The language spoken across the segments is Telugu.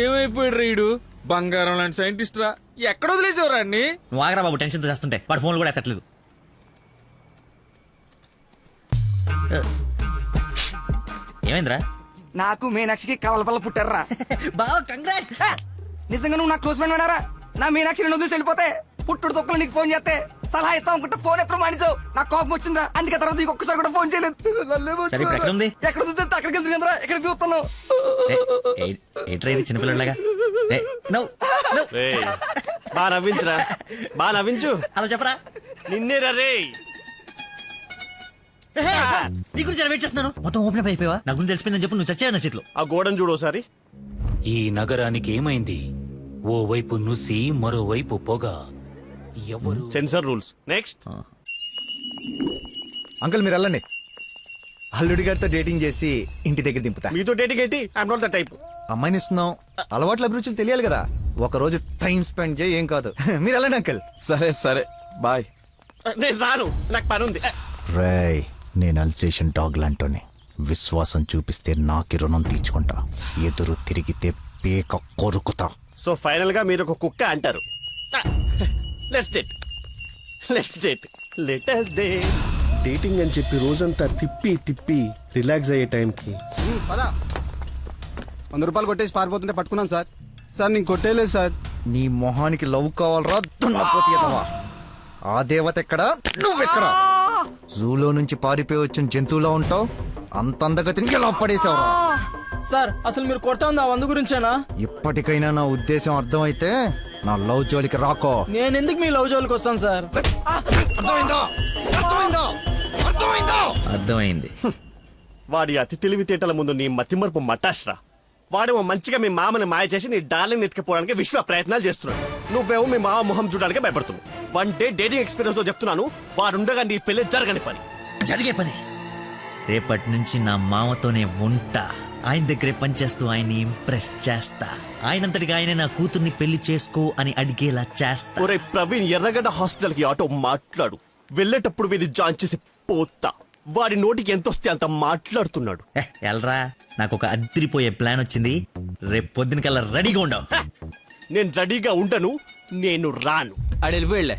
ఏమైపోయాడు రీడు? బంగారం లాంటి సైంటిస్ట్ రా. ఎక్కడ వదిలేసేవరా అన్ని? నువ్వు ఆగరా బాబు, టెన్షన్తో చేస్తుంటే వాడు ఫోన్లు కూడా ఎత్తట్లేదు. ఏమైందిరా? నాకు మీనాక్షికి కవలపల్ల పుట్టారా. బావ కంగ్రాట్. నిజంగా నువ్వు నా క్లోజ్ ఫ్రెండ్ ఉన్నారా? నా మీనాక్షి నేను వదిలేసి వెళ్ళిపోతే పుట్టుడు తొక్కలు నీకు ఫోన్ చేస్తే సలహా ఇస్తాం అనుకుంటే ఫోన్ ఎత్తడం మానేసావు. నాకు కోపం వచ్చిందా, అందుకే తర్వాత నీకు ఒక్కసారి కూడా ఫోన్ చేయలేదు. సరే ఇప్పుడు ఎక్కడ ఉంది? ఎక్కడ చూస్తే అక్కడికి వెళ్తున్నా, ఎక్కడికి చూస్తున్నావు? ఏంట్రా ఇది చిన్నపిల్లలాగా? బా నవ్వించురా, బా నవ్వించు. అలా చెప్పరా. నిన్నే రే. నీ గురించి వెయిట్ చేస్తున్నాను. మొత్తం ఓపెన్ అప్ అయిపోయావా? నా గురించి తెలిసిపోయిందని చెప్పు. నువ్వు చచ్చావు నా చేతిలో. ఆ గోడను చూడు ఒకసారి. ఈ నగరానికి ఏమైంది? ఓవైపు నుసి, మరోవైపు పొగ. ఎవరు? Sensor rules. నెక్స్ట్. అంకుల్ మీరు వెళ్ళండి. అల్లుడి గారితో డేటింగ్ చేసి ఇంటి దగ్గర దింపుతా. మీతో డేటింగ్ ఏంటి? I'm not the type. అమ్మాయిని ఇస్తున్నాం, అలవాట్ల అభిరుచులు తెలియాలి కదా. ఒక రోజు టైం స్పెండ్ చేయి, ఏం కాదు. మీరు వెళ్ళండి అంకుల్. సరే సరే బాయ్. నేను రాను, నాకు పని ఉంది. రేయ్, నేను అల్సేషన్ డాగ్ లాంటోని. విశ్వాసం చూపిస్తే నాకి రుణం తీర్చుకుంటా, ఎదురు తిరిగితే పేక కొరుకుతా. సో ఫైనల్ గా మీరు ఒక కుక్క అంటారు. Let's date, let's date, let us date. Dating అని చెప్పి రోజంతా తిప్పి తిప్పి రిలాక్స్ అయ్యే టైంకి 100 రూపాయలు కొట్టేసి పారిపోతుంటే పట్టుకున్నాం సార్. సార్ నేను కొట్టేయలేదు సార్. నీ మొహానికి లవ్ కావాలరా దున్నపోతీయదవా? ఆ దేవత ఎక్కడా, నువ్వెక్కడా? జూలో నుంచి పారిపోయి వచ్చిన జంతువులా ఉంటావు. అంత అందగతిని ఎలా పడేసావురా? సార్ అసలు మీరు కొడతా ఉంది ఆ 100 గురించేనా? ఇప్పటికైనా నా ఉద్దేశం అర్థమైతే నా లవ్ జోలికి రాకో. నేను ఎందుకు మీ లవ్ జోలికి వస్తాను సార్? అర్థమైందా? అర్థమైందా? అర్థమైందా? అర్థమైంది. వాడి అతి తెలివితేటల ముందు నీ మతిమరుపు మటాష్రా. వాడేమో మంచిగా మీ మామని మాయ చేసి నీ డార్లింగ్ ఎత్తుకుపోవడానికి విశ్వ ప్రయత్నాలు చేస్తున్నాడు. నువ్వేమో మీ మామ మొహం చూడడానికి భయపడుతున్నావు. 1 డే డేటింగ్ ఎక్స్పీరియన్స్ తో చెప్తున్నాను, వాడుండగా నీ పెళ్లి జరగని పని. జరిగే పని. రేపటి నుంచి నా మామతోనే ఉంటా. ఆయన దగ్గరే పనిచేస్తూ ఆయన్ని ఇంప్రెస్ చేస్తా. ఆయనంతటిగా ఆయన నా కూతుర్ని పెళ్లి చేసుకో అని అడిగేలా చేస్తా. ఒరే ప్రవీణ్, ఎర్రగడ్డ హాస్పిటల్ కి ఆటో మాట్లాడు. వెళ్ళేటప్పుడు వీడిని జాయిన్ చేసి పోతా. వాడి నోటికి ఎంతొస్తే అంత మాట్లాడుతున్నాడు. ఎల్రా, నాకు ఒక అదిరిపోయే ప్లాన్ వచ్చింది. రేపు పొద్దున కల్లా రెడీగా ఉండవు. నేను రెడీగా ఉండను, నేను రాను. ఆడు వెళ్ళిపోయాడులే.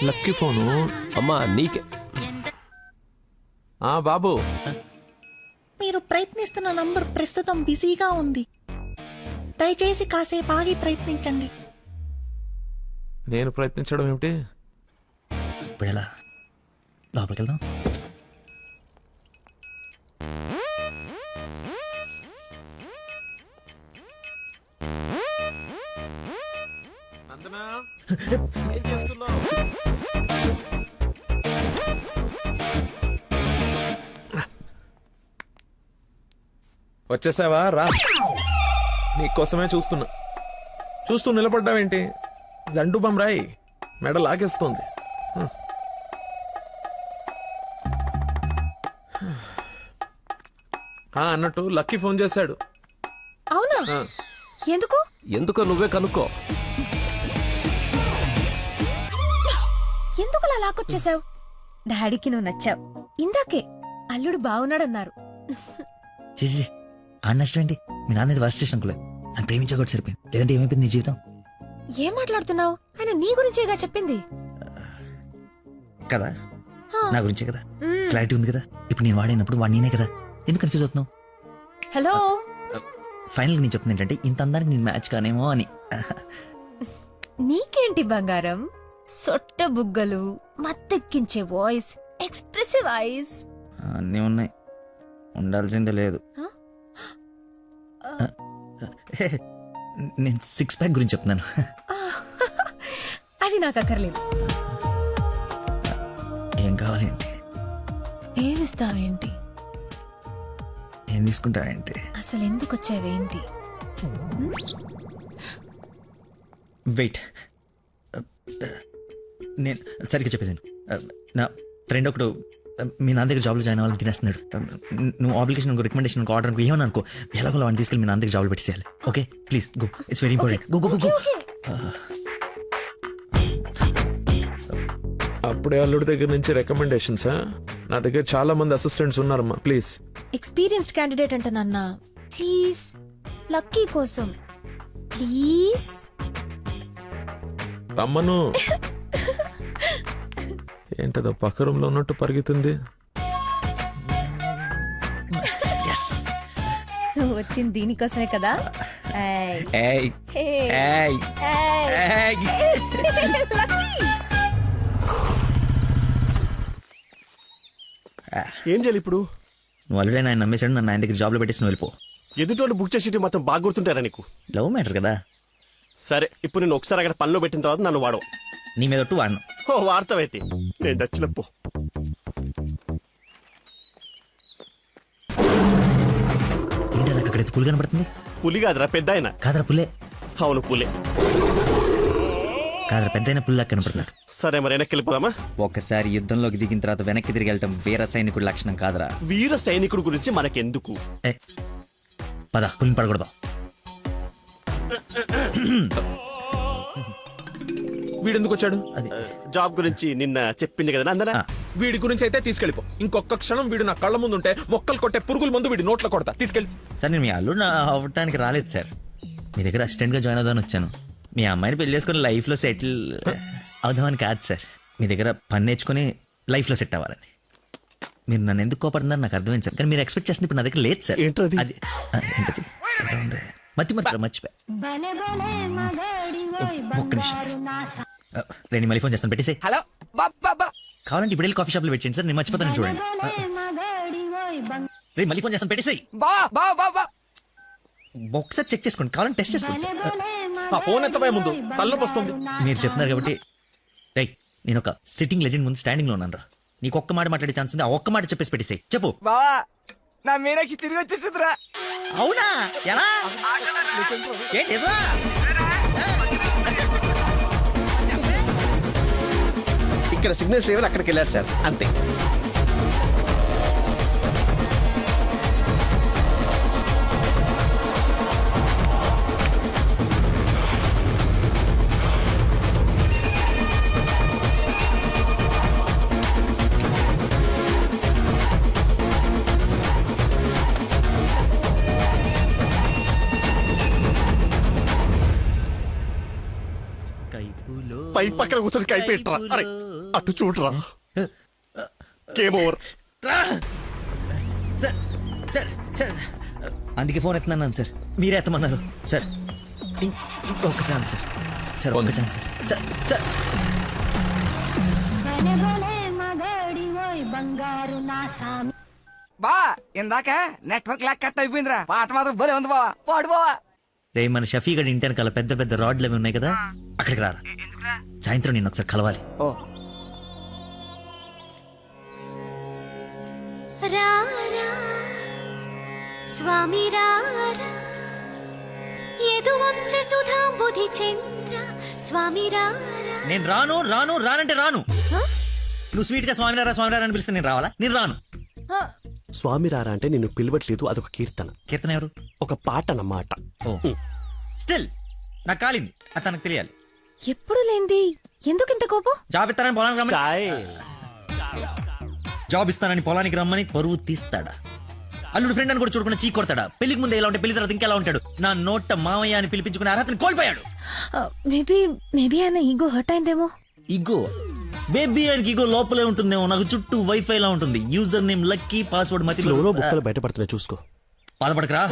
లక్కీ ఫోను అమ్మా నీకే. బాబు, మీరు ప్రయత్నిస్తున్న నంబర్ ప్రస్తుతం బిజీగా ఉంది, దయచేసి కాసేపు ఆగి ప్రయత్నించండి. నేను ప్రయత్నించడం ఏమిటి? ఇప్పుడు ఎలా? లోపలికి వెళ్దాం. ఏం చేస్తున్నావు? వచ్చేసావా? రా, నీకోసమే చూస్తూ నిలబడ్డావేంటి? దండు బమ్రాయి మెడ లాగేస్తుంది. అన్నట్టు లక్కీ ఫోన్ చేశాడు. అవునా? ఎందుకో నువ్వే కనుక్కో. ఎందుకు అలా లాక్కొచ్చేసావు? డాడీకి నువ్వు నచ్చావు. ఇందాకే అల్లుడు బాగున్నాడన్నారు. చేసి ఆ నష్టం ఏంటి? మీ నాన్నది వర్స్ట్ స్టేషన్ అనుకోలేదు. నన్ను ప్రేమించకూడదు సరిపోయింది. లేదంటే ఏమైపోయింది నీ జీవితం? ఏం మాట్లాడుతున్నావు? ఆయన నీ గురించేగా చెప్పింది కదా, నా గురించే కదా. క్లారిటీ ఉంది కదా. ఇప్పుడు నేను వాడినప్పుడు వాడు నేనే కదా. ఎందుకు కన్ఫ్యూజ్ అవుతున్నావు? హలో, ఫైనల్ నేను చెప్తుంది ఏంటంటే ఇంత అందానికి నేను మ్యాచ్ కానేమో అని. నీకేంటి బంగారం? సొట్ట బుగ్గలు, మత్తెక్కించే వాయిస్, ఎక్స్ప్రెసివ్ ఐస్ అన్నీ ఉన్నాయి, ఉండాల్సిందే లేదు. నేను 6 ప్యాక్ గురించి చెప్తున్నాను. అది నాకు అక్కర్లేదు. ఏం కావాలేంటి? ఏమిస్తావేంటి? ఏం తీసుకుంటావేంటి? అసలు ఎందుకు వచ్చావేంటి? వెయిట్, నేను సరిగ్గా చెప్పేసాను. నా ఫ్రెండ్ ఒకడు మీ నాన్న దగ్గర జాబ్లో జాయిన్ అవ్వాలని తినేస్తున్నాడు. నువ్వు అప్లికేషన్ రికమెండేషన్ ఆర్డర్ ఏమని అనుకో, ఎలాగో వాడిని తీసుకెళ్ళి మీ నాన్న దగ్గర జాబ్లో పెట్టేసేయాలి. Okay please go, it's very important. Go go go. అప్పుడే అల్లుడి దగ్గర నుంచి రికమెండేషన్సా? నా దగ్గర చాలా మంది అసిస్టెంట్స్ ఉన్నారమ్మా, ప్లీజ్. ఎక్స్పీరియన్స్డ్ క్యాండిడేట్ అంట నాన్న, ప్లీజ్ లక్కీ కోసం ప్లీజ్. రమ్మను. ఏంటదో పక్క రూమ్ లో ఉన్నట్టు పరిగెత్తుంది. నువ్వు వచ్చింది దీనికోసమే కదా. ఏయ్. ఏయ్ హే. ఏయ్ ఏయ్. లక్కీ. ఏం చేయాలి ఇప్పుడు? నువ్వు ఆల్రెడీ ఆయన నమ్మేశాడు, నన్ను ఆయన దగ్గర జాబ్లో పెట్టేసి నువ్వు వెళ్ళిపో. ఎదుటోళ్ళు బుక్ చేసి మొత్తం బాగా గుర్తుంటారా నీకు? లవ్ మ్యాటర్ కదా. సరే, ఇప్పుడు నేను ఒకసారి అక్కడ పనిలో పెట్టిన తర్వాత నన్ను వాడవు. నీ మీద ఒట్టు వాడను. ఓ వార్తవైతే నేను దచ్చినప్పు. ఏంటి నాకు అక్కడైతే పులి కనపడుతుంది? పులి కాదురా, పెద్ద ఆయన. కాదరా పుల్లే. అవును పులే. కాదరా పెద్ద అయిన పుల్లా కనపడుతున్నాడు. సరే మరి వెనక్కి వెళ్ళిపోదామా? ఒక్కసారి యుద్ధంలోకి దిగిన తర్వాత వెనక్కి తిరిగి వెళ్ళటం వీర సైనికుడి లక్షణం కాదరా. వీర సైనికుడు గురించి మనకెందుకు? ఏ, పద పులిని పడకూడదు. వీడెందుకు వచ్చాడు? అది జాబ్ గురించి నిన్న చెప్పింది కదా అందరా. వీడి గురించి అయితే తీసుకెళ్ళిపో. ఇంకొక క్షణం వీడు నా కళ్ళ ముందు ఉంటే మొక్కలు కొట్టే పురుగుల ముందు వీడి నోట్లో కొడతా. తీసుకెళ్ళి. సార్ నేను మీ అల్లుడు అవ్వటానికి రాలేదు సార్, మీ దగ్గర అసిస్టెంట్గా జాయిన్ అవుదామని వచ్చాను. మీ అమ్మాయిని పెళ్లి చేసుకుని లైఫ్లో సెటిల్ అవుదామని కాదు సార్, మీ దగ్గర పని నేర్చుకుని లైఫ్లో సెట్ అవ్వాలని. మీరు నన్ను ఎందుకు కోపడుతున్నారు నాకు అర్థమైంది సార్, కానీ మీరు ఎక్స్పెక్ట్ చేస్తుంది ఇప్పుడు నా దగ్గర లేదు సార్. ఏంటది? అది ఏంటది? మర్చిపోయా. ఒక్క నిమిషం సార్, నేను మళ్ళీ ఫోన్ చేస్తాను, పెట్టేసి. హలో బాబా. కావాలంటే ఇప్పుడు వెళ్ళి కాఫీ షాప్లో పెట్టేయండి సార్, నేను మర్చిపోతాను చూడండి. రే మళ్ళీ ఫోన్ చేస్తాను, పెట్టేసి. బా ఒకసారి చెక్ చేసుకోండి, కావాలంటే టెస్ట్ చేసుకోండి సార్. ఆ ఫోన్ ఎత్తబోయే ముందు తలనొప్పి వస్తుంది. మీరు చెప్తున్నారు కాబట్టి రైట్, నేను ఒక సిట్టింగ్ లెజెండ్ ముందు స్టాండింగ్ లో ఉన్నాను రా. నీకు ఒక్క మాట మాట్లాడే ఛాన్స్ ఉంది, ఆ ఒక్క మాట చెప్పేసి పెట్టేసి చెప్పు. బావా నా మీనాక్షి తిరిగి వచ్చేసిందిరా. అవునా? ఎలా? ఏంటి నిజమా? ఇక్కడ సిగ్నల్స్ లేవని అక్కడికి వెళ్ళారు సార్, అంతే. పై పక్కన కూర్చొని కైపెట్టరా. అరే అటు చూడరా. Game over. Sir sir sir అందుకే ఫోన్ ఎత్తున్నాను సార్, మీరే ఎత్తమన్నారు సార్. ఇంకొక ఛాన్స్ సార్, సార్ ఒక్క ఛాన్స్ సార్. సార్ బా ఇందాక నెట్వర్క్ లాక్ కట్ అయిపోయిందిరా. పాట మాత్రం భలే ఉంది బావా, పాడు బావా. రే మన షఫీ గడి ఇంటి వెనకాల పెద్ద పెద్ద రాడ్లు అవి ఉన్నాయి కదా, అక్కడికి రారా. సాయంత్రం నేను ఒకసారి కలవాలి. ఓ స్వామి నేను రాను రాను రానంటే రాను. నువ్వు స్వీట్ గా స్వామి రారా అని పిలిస్తే నేను రావాలా? నేను రాను. స్వామి రారా అంటే నిన్ను పిలవట్లేదు, అదొక కీర్తన. కీర్తన ఎవరు? ఒక పాట అన్నమాట. ఓ స్టిల్ నాకు కాలింది, అది తనకు తెలియాలి. ఎప్పుడు లేంది ఎందుకు ఇంత కోపం? జాబ్ ఇస్తానని పొలానికి రమ్మని, చాయ్. జాబ్ ఇస్తానని పొలానికి రమ్మని పరువు తీస్తాడా? అల్లుడు ఫ్రెండ్ అని కూడా చూడకుండా చీ కొడతాడా? పెళ్లికి ముందు ఎలా ఉంటే పెళ్లి తర్వాత ఇంకెలా ఉంటాడు? నా నోట మామయ్య అని పిలిపించుకునే అర్హతని కోల్పోయాడు. మేబీ ఆయన ఈగో హర్ట్ అయిందేమో. ఇగో బేబీ ఆయనకి ఇగో లోపలే ఉంటుందేమో, నాకు చుట్టూ వైఫై లా ఉంటుంది. యూజర్ నేమ్ లక్కీ, పాస్వర్డ్ మతి. బుక్కలు బయటపడుతున్నాయి చూసుకో. బాధపడకరా,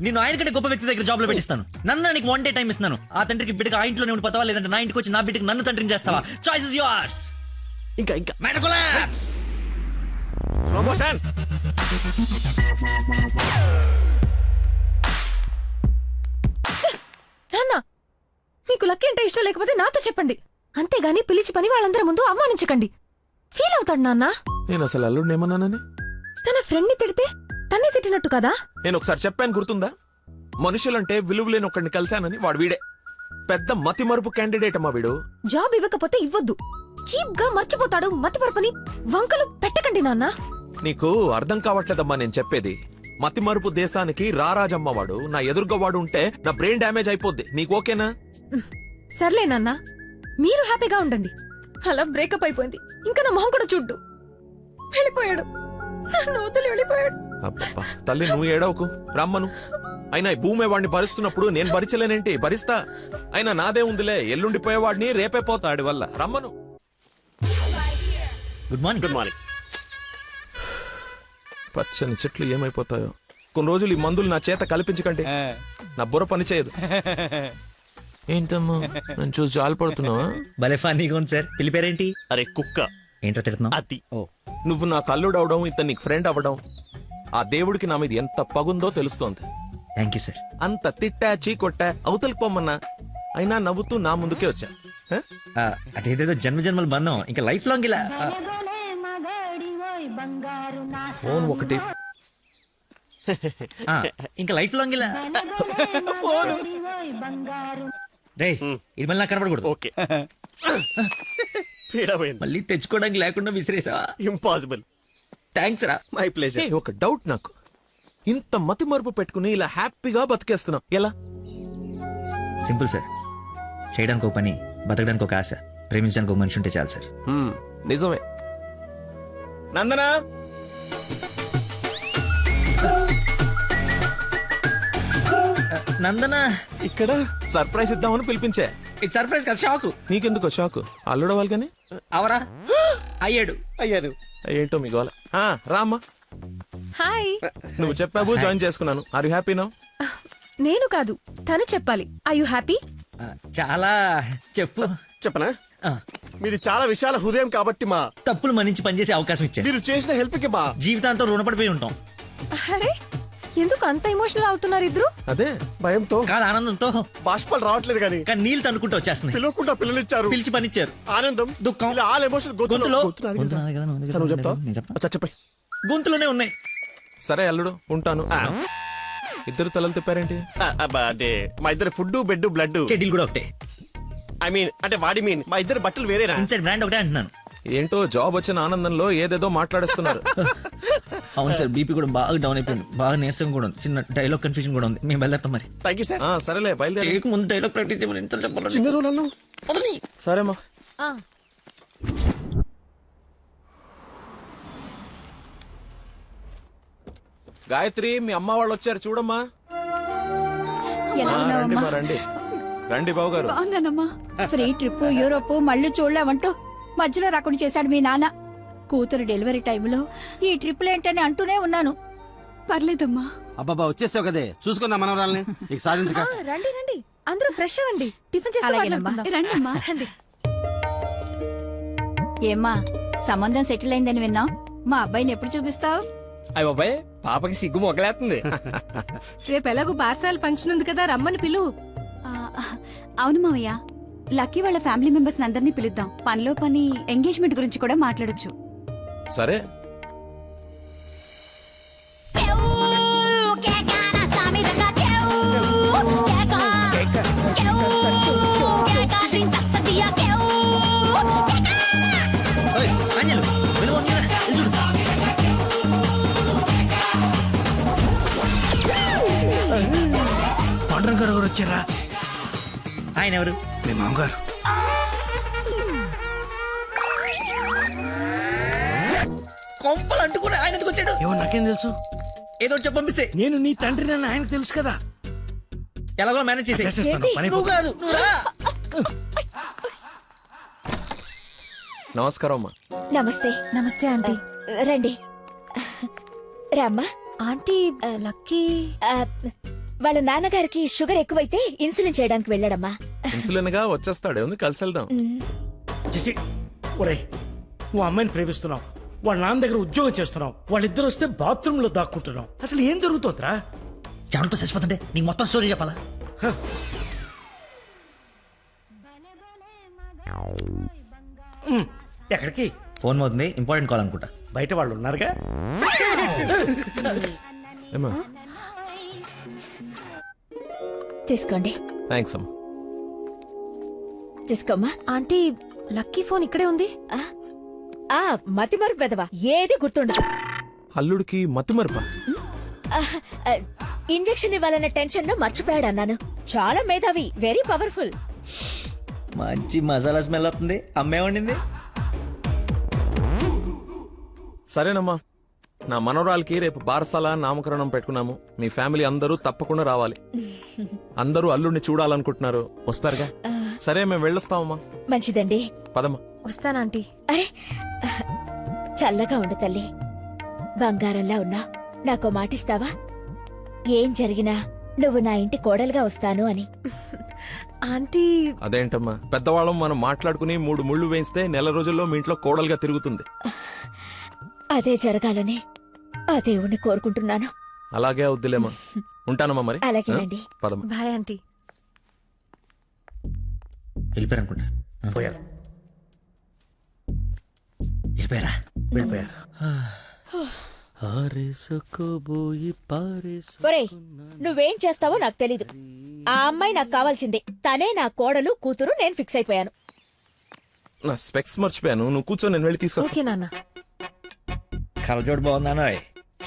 నేను ఆయన కంటే గొప్ప వ్యక్తి దగ్గర జాబ్ లో పెట్టిస్తాను. నన్ను నీకు 1 day టైం ఇస్తున్నాను. ఆ తండ్రికి బిడ్డకి ఆ ఇంట్లోనే ఉండిపోతావా, లేదంటే నా ఇంటికి వచ్చి నా బిడ్డకి నన్ను తండ్రిని చేస్తావా? Choice is yours. ఇంకా మ్యాటర్ కొలాప్స్. Slow motion. నాన్న మీకు లక్కీ అంటే ఇష్టం లేకపోతే నాతో చెప్పండి, అంతేగాని పిలిచి పని వాళ్ళందరి ముందు అవమానించకండి. ఫీల్ అవుతాడు నాన్న. నేను అసలు అల్లుడిని ఏమన్నానని? తన ఫ్రెండ్ ని తిడితే తన్నే తిట్టినట్టు కదా. నేను ఒకసారి చెప్పాను, గుర్తుందా? మనుషులంటే విలువలేని ఒకడిని కలిశానని. వాడు వీడే పెద్ద మతి మరుపు క్యాండిడేట్ అమ్మా వీడు. జాబ్ ఇవ్వకపోతే ఇవ్వద్దు, చీప్ గా మర్చిపోతాడు. మతిమరుపుని వంకలు పెట్టకండి నాన్న. నీకు అర్థం కావట్లేదమ్మా నేను చెప్పేది. మతి మరుపు దేశానికి రారాజమ్మ వాడు. నా ఎదురుగా వాడు ఉంటే నా బ్రెయిన్ డ్యామేజ్ అయిపోద్ది. నీకు ఓకేనా? సర్లే నాన్న, మీరు హ్యాపీగా ఉండండి. అలా బ్రేకప్ అయిపోయింది. ఇంకా నా మొహం కూడా చూడ్డు. వెళ్ళిపోయాడు, నన్ను వదిలి వెళ్ళిపోయాడు. అబ్బబ్బా తల్లి నువ్వు ఏడవకు రమ్మను. అయినా ఈ భూమి వాడిని భరిస్తున్నప్పుడు నేను భరించలేనేంటి, భరిస్తా. అయినా నాదే ఉందిలే, ఎల్లుండిపోయేవాడిని రేపే పోతాడి వల్ల. రమ్మను. Good morning. Good morning. పచ్చని చెట్లు ఏమైపోతాయో. కొన్ని రోజులు ఈ మందులు నా చేత కల్పించకండి, నా బుర్ర పని చేయదు. ఏంటమ్మా నన్ను చూసి జాలిపడుతున్నావా? భలే ఫన్నీగా ఉంది సార్. పిల్లి పేరేంటి? అరే కుక్క. ఏంటో తిడుతున్నావు? అతి. నువ్వు నాకు అల్లుడు అవడం, ఇతను నీకు ఫ్రెండ్ అవ్వడం, ఆ దేవుడికి నా మీద ఎంత పగుందో తెలుస్తోంది. Thank you sir. అంత తిట్టా చీకొట్టా అవతలికి పొమ్మన్నా అయినా నవ్వుతూ నా ముందుకే వచ్చా. అటేదేదో జన్మ జన్మల బంధం ఇంకా లైఫ్ లాంగ్ ఇలా. ఫోన్ ఒకటి ఇంకా లైఫ్ లాంగ్ ఇలా. రే ఇది మళ్ళీ నాకు కనపడకూడదు. ఓకే. పీడమైంది. మళ్ళీ తెచ్చుకోవడానికి లేకుండా విసిరేసావా? ఇంపాసిబుల్. థ్యాంక్స్ రా. My pleasure. ఒక డౌట్ నాకు, ఇంత మతి మరుపు పెట్టుకుని ఇలా హ్యాపీగా బతికేస్తున్నాం ఎలా? Simple sir. చేయడానికి ఒక పని, బతకడానికి ఒక ఆశ, ప్రేమించడానికి ఒక మనిషి ఉంటే చాలు సార్. నిజమే. నందనా నందన ఇక్కడ సర్ప్రైజ్ ఇద్దామని పిలిపించా. ఇది సర్ప్రైజ్ కదా, షాక్. నీకెందుకో షాకు? అల్లుడవాలి కానీ అవరా అయ్యాడు. అయ్యారు. ఏంటో మీ గోల. రామ్మా. హాయ్. నువ్వు చెప్పావు, జాయిన్ చేసుకున్నాను. Are you happy now? నేను కాదు, తను చెప్పాలి. I you happy? చాలా. చెప్పు. చెప్పనా? మీది చాలా విశాల హృదయం కాబట్టి మా తప్పులు మన్నించి పనిచేసే అవకాశం ఇచ్చారు. మీరు చేసిన హెల్ప్ కి మా జీవితాంతం రుణపడిపోయి ఉంటాం. అరే ఎందుకు అంత ఎమోషనల్ అవుతున్నారు ఇద్దరు? అదే భయంతో కాదు, ఆనందంతో. బాష్పాలు రావట్లేదు కానీ కానీ నీళ్ళు తనుకుంటూ వచ్చేస్తున్నాయి. పిలవకుండా పిల్లలు ఇచ్చారు, పిలిచి పనిచ్చారు. ఆనందం, దుఃఖం, ఇలా ఆల్ ఎమోషన్ గొంతులో చెప్తావు. అచ్చా చెప్పండి. గొంతులోనే ఉన్నాయి. సరే అల్లుడు ఉంటాను. ఇద్దరు తలలు తిప్పారేంటి? అంటే మా ఇద్దరు ఫుడ్ బెడ్ బ్లడ్ చెడ్డీలు కూడా ఒకటే. ఐ మీన్ అంటే వాడి మీన్ మా ఇద్దరు బట్టలు వేరేనా? ఇన్సైడ్ బ్రాండ్ ఒకటే అంటున్నాను. ఏంటో జాబ్ వచ్చిన ఆనందంలో ఏదేదో మాట్లాడేస్తున్నారు. అవును సార్, బీపీ కూడా బాగా డౌన్ అయిపోయింది. బాగా నీరసం కూడా ఉంది. చిన్న డైలాగ్ కన్ఫ్యూజన్ కూడా ఉంది. మేము బయలుదేరుతాం మరి. Thank you sir. సరేలే బయలుదేరి. ముందు డైలాగ్ ప్రాక్టీస్ చేయమని ఎంత చెప్పాలి? చిన్న రోజు అన్నావు. సరేమ్మా. గాయత్రి మీ అమ్మ వాళ్ళు వచ్చారు చూడమ్మా. రండి మా రండి. రండి బాబు గారు. బాగున్నానమ్మా. ఫ్రీ ట్రిప్ యూరోప్ మళ్ళీ చూడలేమంటూ మధ్యలో రాకుండా చేశాడు మీ నాన్న. కూతురు డెలివరీ టైంలో ఈ ట్రిప్ ఏంటని అంటూనే ఉన్నాను. పర్లేదమ్మా. అబ్బాబా వచ్చేసావు కదే, చూసుకుందాం మనవరాల్ని. ఇక సాధించక. రండి రండి, అందరూ ఫ్రెష్ అవ్వండి. టిఫిన్ చేసి రండమ్మా. రండి. ఏమ్మా సంబంధం సెటిల్ అయిందని విన్నాం. మా అబ్బాయిని ఎప్పుడు చూపిస్తావు? అయ్య బాబాయ్, పాపకి సిగ్గు మొగలేస్తుంది. రేపు ఎలాగో పార్సల్ ఫంక్షన్ ఉంది కదా, రమ్మని పిలువు. అవును మావయ్య, లక్కీ వాళ్ళ ఫ్యామిలీ మెంబర్స్ అందరినీ పిలుద్దాం. పనిలో పని ఎంగేజ్మెంట్ గురించి కూడా మాట్లాడొచ్చు. సరే పాండ్రం గారు వచ్చారా? ఆయన ఎవరు? మీ మామగారు. కొంపలు అంటుకుని ఆయన ఎందుకు వచ్చాడు? ఏమో నాకేం తెలుసు. ఏదో చెప్పి పంపిస్తే. నేను నీ తండ్రి నన్ను ఆయనకు తెలుసు కదా. ఎలాగో మేనేజ్ చేసేస్తాను. పని నువ్వు కాదు, నువ్వు రా. నమస్కారం అమ్మా. నమస్తే. నమస్తే ఆంటీ. రండి రామ్మా. ఆంటీ లక్కీ వాళ్ళ నాన్నగారికి షుగర్ ఎక్కువైతే ఇన్సులిన్ చేయడానికి వెళ్ళాడమ్మా. ఇన్సులిన్ గా వచ్చేస్తాడే ఉంది, కలిసి వెళ్దాం. చేసి ఒరే, నువ్వు అమ్మాయిని ప్రేమిస్తున్నావు, వాళ్ళ నాన్న దగ్గర ఉద్యోగం చేస్తున్నావు, వాళ్ళిద్దరు వస్తే బాత్రూమ్ లో దాక్కుంటున్నావు. అసలు ఏం జరుగుతుందిరా? చెమటతో చచ్చిపోతుంటే నీకు మొత్తం స్టోరీ చెప్పాలా? ఎక్కడికి? ఫోన్ అవుతుంది, ఇంపార్టెంట్ కాల్ అనుకుంటా. బయట వాళ్ళు ఉన్నారుగా. ఏమా? తీసుకోండి. థ్యాంక్స్ అమ్మా. తీసుకోమ్మా. ఆంటీ లక్కీ ఫోన్ ఇక్కడే ఉంది. మతి మరుపు పెదవా, ఏది గుర్తుండదు. అల్లుడికి మతి మరపా? ఇంజెక్షన్ ఇవ్వాలన్న టెన్షన్ లో మర్చిపోయాడు అన్నాను. చాలా మేధావి, వెరీ పవర్ఫుల్. మంచి మసాలా స్మెల్ వస్తుంది. అమ్మే వండింది. సరేనమ్మా, నా మనవరాలకి రేపు బారసాల నామకరణం పెట్టుకున్నాము. మీ ఫ్యామిలీ అందరూ తప్పకుండా రావాలి. అందరూ అల్లుడిని చూడాలనుకుంటున్నారు, వస్తారుగా? సరే, మేము వెళ్ళొస్తామమ్మా. మంచిదండి. పదమ్మా. వస్తానంటీ. అరే చల్లగా ఉండు తల్లి, బంగారంలా ఉన్నా. నాకో మాటిస్తావా? ఏం జరిగినా నువ్వు నా ఇంటి కోడలుగా వస్తాను అని. ఆంటీ అదేంటమ్మా, పెద్దవాళ్ళం మనం మాట్లాడుకుని 3 ముళ్ళు వేయిస్తే నెల రోజుల్లో మీ ఇంట్లో కోడలుగా తిరుగుతుంది. అదే జరగాలని ఆ దేవుణ్ణి కోరుకుంటున్నాను. అలాగే అవుద్దిలేమ్మా. ఉంటానమ్మా మరి. అలాగేనండి. పదమ్మా. Bye aunty. వెళ్ళిపోయారనుకుంటా. పోయారు వెళ్ళిపోయారా? వెళ్ళిపోయారు. ఒరేయ్, నువ్వేం చేస్తావో నాకు తెలీదు. ఆ అమ్మాయి నాకు కావాల్సిందే. తనే నా కోడలు, కూతురు. నేను ఫిక్స్ అయిపోయాను. నా స్పెక్స్ మర్చిపోయాను. నువ్వు కూర్చో, నేను వెళ్ళి తీసుకొస్తా. ఓకే నాన్న. కలజోడు బాగుందానో.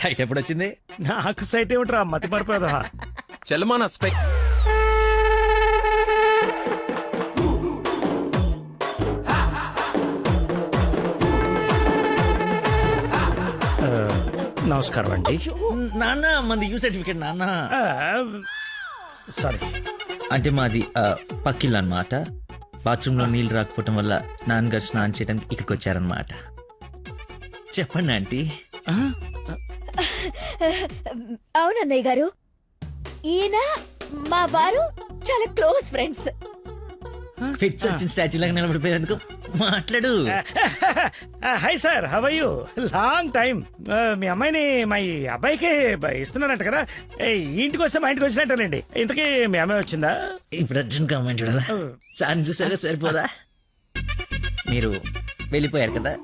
సైట్ ఎప్పుడు వచ్చింది? నాకు సైట్ ఏమిట్రా, మతి పడిపోదా? చెల్లమా నా స్పెక్స్. నమస్కారం అండి. నాన్న మంది యూ సర్టిఫికేట్ నాన్న. సారీ. అంటే మాది పక్కిల్లు అనమాట. బాత్రూమ్ లో నీళ్ళు రాకపోవటం వల్ల నాన్నగారు స్నానం చేయడానికి ఇక్కడికి వచ్చారనమాట. చెప్పండి ఆంటీ. అవునన్నయ్య గారు, ఈయన మా వారు చాలా క్లోజ్ ఫ్రెండ్స్. ఫిట్స్ వచ్చిన స్టాచ్యూ లాగా నిలబడిపోయేందుకు మాట్లాడు. Hi sir, how are you? Long time. మీ అమ్మాయిని మా ఈ అబ్బాయికి ఇస్తున్నానంట కదా. ఈ ఇంటికి వస్తే మా ఇంటికి వచ్చినట్టేనండి. ఇంతకీ మీ అమ్మాయి వచ్చిందా? ఇప్పుడు అర్జున్ కామెంట్ చూడాలా? సార్ చూసారా సరిపోదా? మీరు వెళ్ళిపోయారు కదా,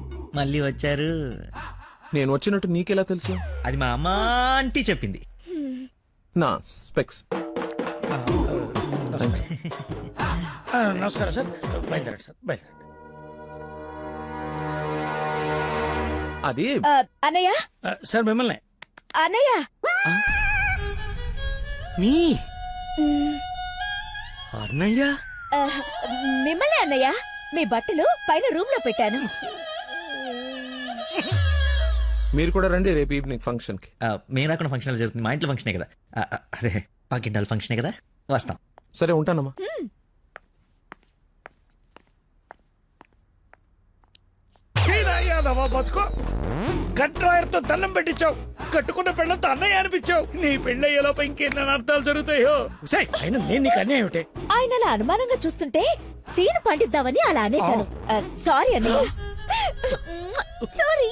మళ్ళీ వచ్చారు. నేను వచ్చినట్టు నీకెలా తెలుసు? అది మా అమ్మ ఆంటీ చెప్పింది. నా స్పెక్స్. నమస్కారం సార్. బయలుదేరండి సార్, బయలుదేరండి. అది అన్నయ్య, సార్ మిమ్మల్ని. అన్నయ్య, మీ అన్నయ్య? మిమ్మల్ని అన్నయ్య. మీ బట్టలు పైన రూమ్ లో పెట్టాను. మీరు కూడా రండి రేపు ఈవినింగ్ ఫంక్షన్ కి. మేము రాకుండా ఫంక్షన్ జరుగుతుంది. మా ఇంట్లో ఫంక్షనే కదా. అదే పాకింటాల ఫంక్షనే కదా, వస్తాం. సరే, ఉంటానమ్మా. బతుకో గట్రాయర్తో దండం పెట్టించావు. కట్టుకున్న పెళ్ళంతో అన్నయ్య అనిపించావు. నీ పెళ్ళయ్యేలోపు ఇంకెన్న అర్థాలు జరుగుతాయో. అయినా నేను నీకు అన్యాయం ఏమిటి? ఆయన అలా అనుమానంగా చూస్తుంటే సీన్ పండిద్దామని అలా అనేశాను. సారీ అన్నయ్య, సారీ.